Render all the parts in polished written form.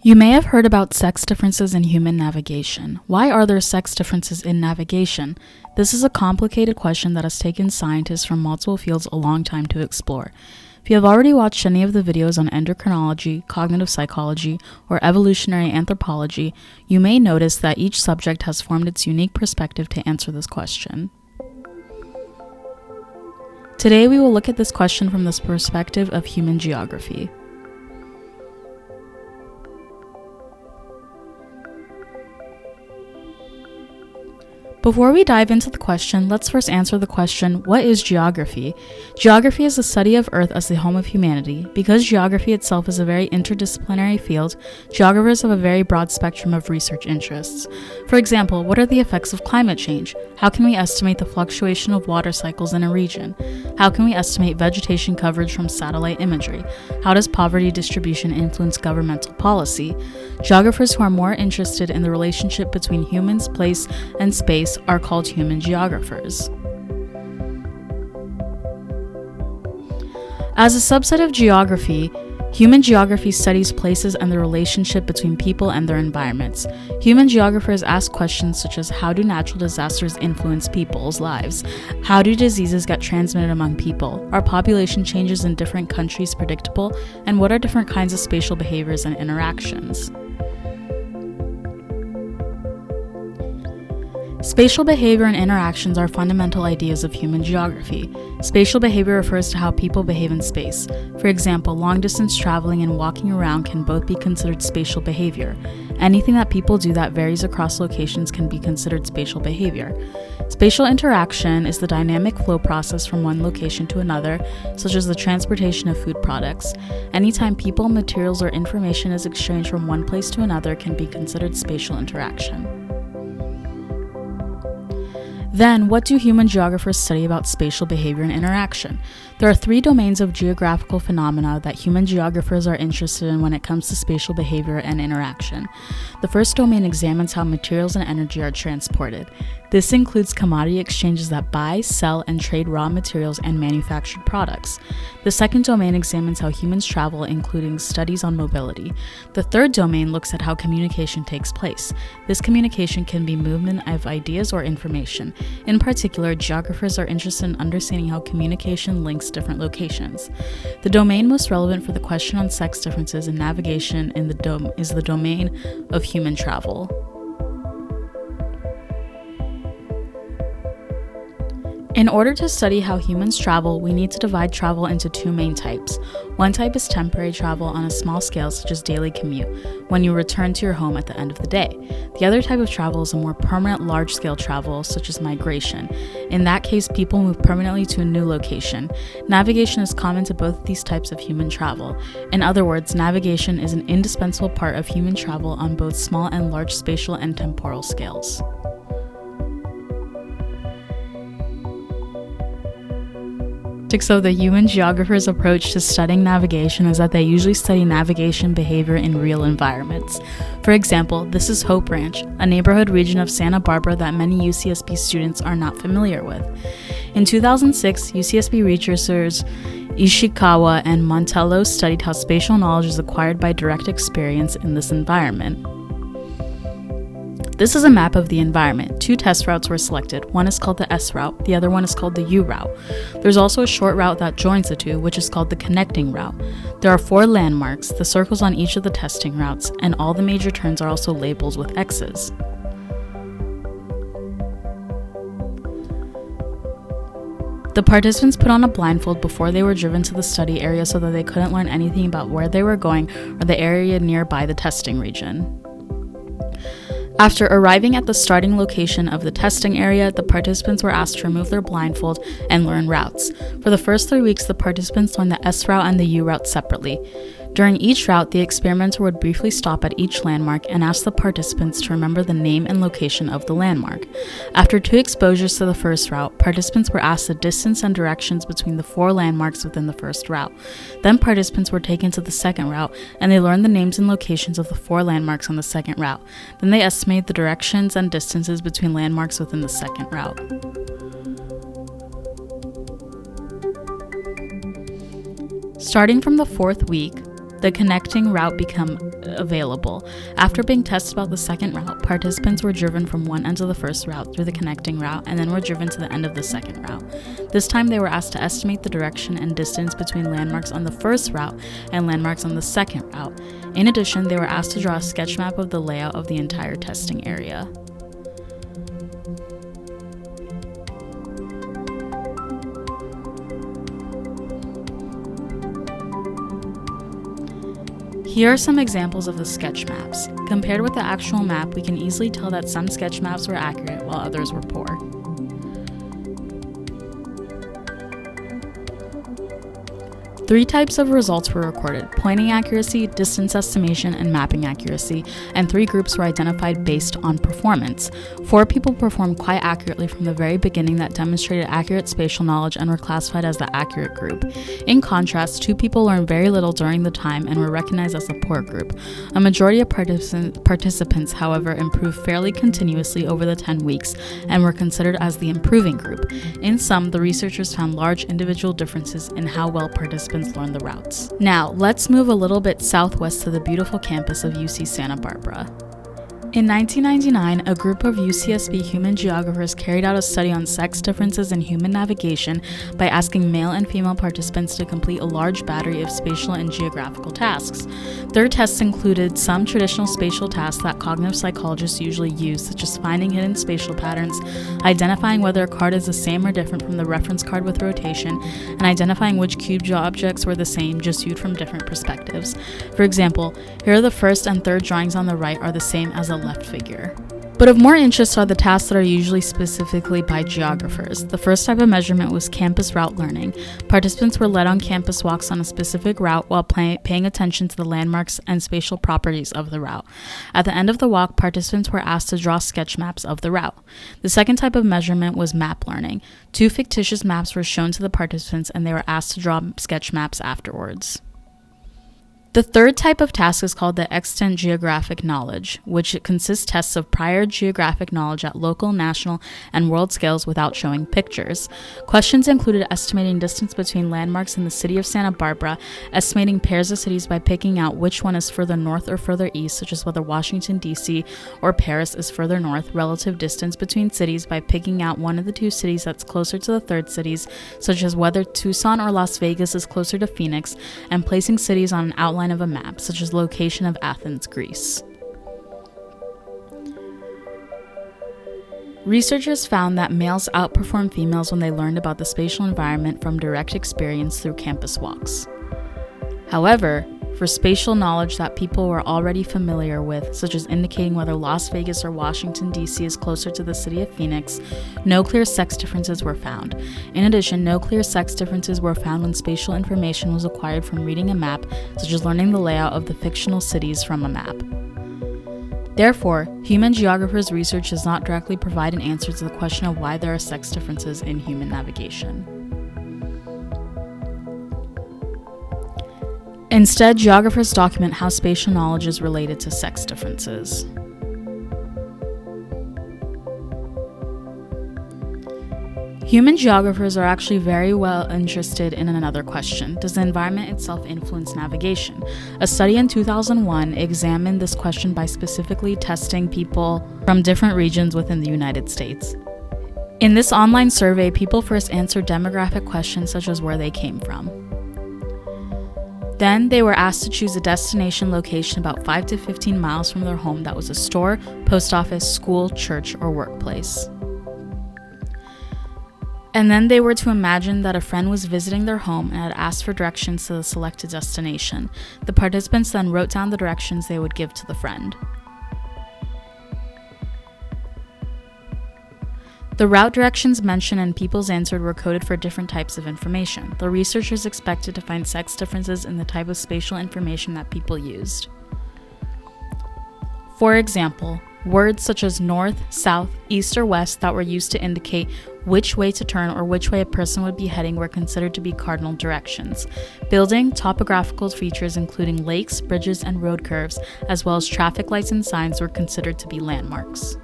You may have heard about sex differences in human navigation. Why are there sex differences in navigation? This is a complicated question that has taken scientists from multiple fields a long time to explore. If you have already watched any of the videos on endocrinology, cognitive psychology, or evolutionary anthropology, you may notice that each subject has formed its unique perspective to answer this question. Today we will look at this question from the perspective of human geography. Before we dive into the question, let's first answer the question, what is geography? Geography is the study of Earth as the home of humanity. Because geography itself is a very interdisciplinary field, geographers have a very broad spectrum of research interests. For example, what are the effects of climate change? How can we estimate the fluctuation of water cycles in a region? How can we estimate vegetation coverage from satellite imagery? How does poverty distribution influence governmental policy? Geographers who are more interested in the relationship between humans, place, and space are called human geographers. As a subset of geography, human geography studies places and the relationship between people and their environments. Human geographers ask questions such as how do natural disasters influence people's lives? How do diseases get transmitted among people? Are population changes in different countries predictable? And what are different kinds of spatial behaviors and interactions? Spatial behavior and interactions are fundamental ideas of human geography. Spatial behavior refers to how people behave in space. For example, long-distance traveling and walking around can both be considered spatial behavior. Anything that people do that varies across locations can be considered spatial behavior. Spatial interaction is the dynamic flow process from one location to another, such as the transportation of food products. Anytime people, materials, or information is exchanged from one place to another can be considered spatial interaction. Then, what do human geographers study about spatial behavior and interaction? There are three domains of geographical phenomena that human geographers are interested in when it comes to spatial behavior and interaction. The first domain examines how materials and energy are transported. This includes commodity exchanges that buy, sell, and trade raw materials and manufactured products. The second domain examines how humans travel, including studies on mobility. The third domain looks at how communication takes place. This communication can be movement of ideas or information. In particular, geographers are interested in understanding how communication links different locations. The domain most relevant for the question on sex differences in navigation is the domain of human travel. In order to study how humans travel, we need to divide travel into two main types. One type is temporary travel on a small scale, such as daily commute, when you return to your home at the end of the day. The other type of travel is a more permanent, large-scale travel, such as migration. In that case, people move permanently to a new location. Navigation is common to both these types of human travel. In other words, navigation is an indispensable part of human travel on both small and large spatial and temporal scales. So the human geographer's approach to studying navigation is that they usually study navigation behavior in real environments. For example, this is Hope Ranch, a neighborhood region of Santa Barbara that many UCSB students are not familiar with. In 2006, UCSB researchers Ishikawa and Montello studied how spatial knowledge is acquired by direct experience in this environment. This is a map of the environment. Two test routes were selected. One is called the S route, the other one is called the U route. There's also a short route that joins the two, which is called the connecting route. There are 4 landmarks, the circles on each of the testing routes, and all the major turns are also labeled with X's. The participants put on a blindfold before they were driven to the study area so that they couldn't learn anything about where they were going or the area nearby the testing region. After arriving at the starting location of the testing area, the participants were asked to remove their blindfold and learn routes. For the first 3 weeks, the participants learned the S route and the U route separately. During each route, the experimenter would briefly stop at each landmark and ask the participants to remember the name and location of the landmark. After 2 exposures to the first route, participants were asked the distance and directions between the 4 landmarks within the first route. Then participants were taken to the second route, and they learned the names and locations of the 4 landmarks on the second route. Then they estimated the directions and distances between landmarks within the second route. Starting from the 4th week, the connecting route became available. After being tested about the second route, participants were driven from one end of the first route through the connecting route and then were driven to the end of the second route. This time they were asked to estimate the direction and distance between landmarks on the first route and landmarks on the second route. In addition, they were asked to draw a sketch map of the layout of the entire testing area. Here are some examples of the sketch maps. Compared with the actual map, we can easily tell that some sketch maps were accurate while others were poor. Three types of results were recorded: pointing accuracy, distance estimation, and mapping accuracy, and 3 groups were identified based on performance. 4 people performed quite accurately from the very beginning that demonstrated accurate spatial knowledge and were classified as the accurate group. In contrast, 2 people learned very little during the time and were recognized as the poor group. A majority of participants, however, improved fairly continuously over the 10 weeks and were considered as the improving group. In sum, the researchers found large individual differences in how well participants learn the routes. Now, let's move a little bit southwest to the beautiful campus of UC Santa Barbara. In 1999, a group of UCSB human geographers carried out a study on sex differences in human navigation by asking male and female participants to complete a large battery of spatial and geographical tasks. Their tests included some traditional spatial tasks that cognitive psychologists usually use, such as finding hidden spatial patterns, identifying whether a card is the same or different from the reference card with rotation, and identifying which cubed objects were the same, just viewed from different perspectives. For example, here the first and third drawings on the right are the same as the left figure. But of more interest are the tasks that are usually specifically by geographers. The first type of measurement was campus route learning. Participants were led on campus walks on a specific route while paying attention to the landmarks and spatial properties of the route. At the end of the walk, participants were asked to draw sketch maps of the route. The second type of measurement was map learning. 2 fictitious maps were shown to the participants and they were asked to draw sketch maps afterwards. The third type of task is called the extant geographic knowledge, which consists tests of prior geographic knowledge at local, national, and world scales without showing pictures. Questions included estimating distance between landmarks in the city of Santa Barbara, estimating pairs of cities by picking out which one is further north or further east, such as whether Washington, D.C. or Paris is further north, relative distance between cities by picking out one of the 2 cities that's closer to the third cities, such as whether Tucson or Las Vegas is closer to Phoenix, and placing cities on an outline of a map, such as location of Athens, Greece. Researchers found that males outperformed females when they learned about the spatial environment from direct experience through campus walks. However, for spatial knowledge that people were already familiar with, such as indicating whether Las Vegas or Washington, D.C. is closer to the city of Phoenix, no clear sex differences were found. In addition, no clear sex differences were found when spatial information was acquired from reading a map, such as learning the layout of the fictional cities from a map. Therefore, human geographers' research does not directly provide an answer to the question of why there are sex differences in human navigation. Instead, geographers document how spatial knowledge is related to sex differences. Human geographers are actually very well interested in another question: does the environment itself influence navigation? A study in 2001 examined this question by specifically testing people from different regions within the United States. In this online survey, people first answered demographic questions such as where they came from. Then they were asked to choose a destination location about 5 to 15 miles from their home that was a store, post office, school, church, or workplace. And then they were to imagine that a friend was visiting their home and had asked for directions to the selected destination. The participants then wrote down the directions they would give to the friend. The route directions mentioned and people's answered were coded for different types of information. The researchers expected to find sex differences in the type of spatial information that people used. For example, words such as north, south, east, or west that were used to indicate which way to turn or which way a person would be heading were considered to be cardinal directions. Building, topographical features including lakes, bridges, and road curves, as well as traffic lights and signs were considered to be landmarks.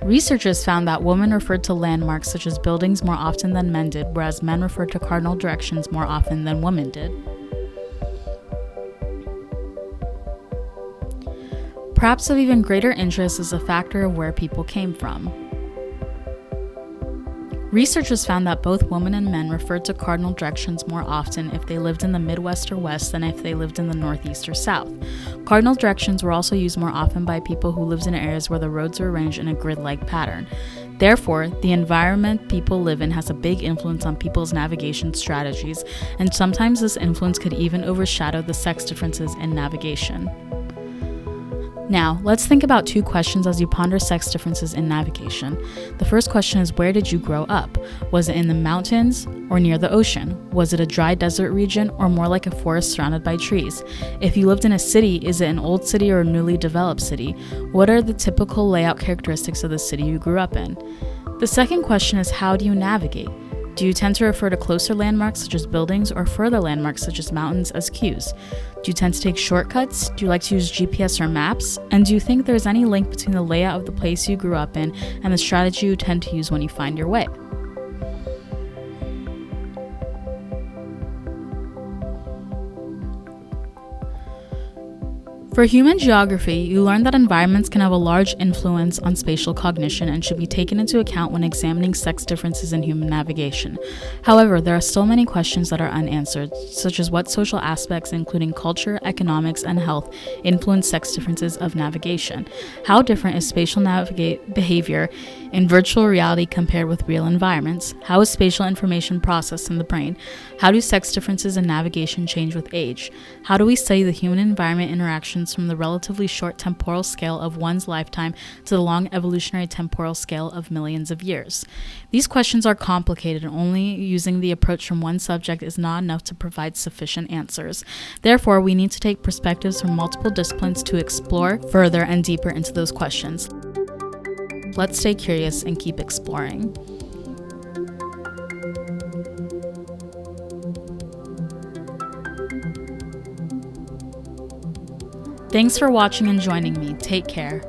Researchers found that women referred to landmarks such as buildings more often than men did, whereas men referred to cardinal directions more often than women did. perhaps of even greater interest is the factor of where people came from. Researchers found that both women and men referred to cardinal directions more often if they lived in the Midwest or West than if they lived in the Northeast or South. Cardinal directions were also used more often by people who lived in areas where the roads were arranged in a grid-like pattern. Therefore, the environment people live in has a big influence on people's navigation strategies, and sometimes this influence could even overshadow the sex differences in navigation. Now, let's think about 2 questions as you ponder sex differences in navigation. The first question is, where did you grow up? Was it in the mountains or near the ocean? Was it a dry desert region or more like a forest surrounded by trees? If you lived in a city, is it an old city or a newly developed city? What are the typical layout characteristics of the city you grew up in? The second question is, how do you navigate? Do you tend to refer to closer landmarks such as buildings or further landmarks such as mountains as cues? Do you tend to take shortcuts? Do you like to use GPS or maps? And do you think there's any link between the layout of the place you grew up in and the strategy you tend to use when you find your way? For human geography, you learn that environments can have a large influence on spatial cognition and should be taken into account when examining sex differences in human navigation. However, there are still many questions that are unanswered, such as what social aspects, including culture, economics, and health, influence sex differences of navigation. How different is spatial behavior in virtual reality compared with real environments? How is spatial information processed in the brain? How do sex differences in navigation change with age? How do we study the human environment interactions from the relatively short temporal scale of one's lifetime to the long evolutionary temporal scale of millions of years? These questions are complicated, and only using the approach from one subject is not enough to provide sufficient answers. Therefore, we need to take perspectives from multiple disciplines to explore further and deeper into those questions. Let's stay curious and keep exploring. Thanks for watching and joining me. Take care.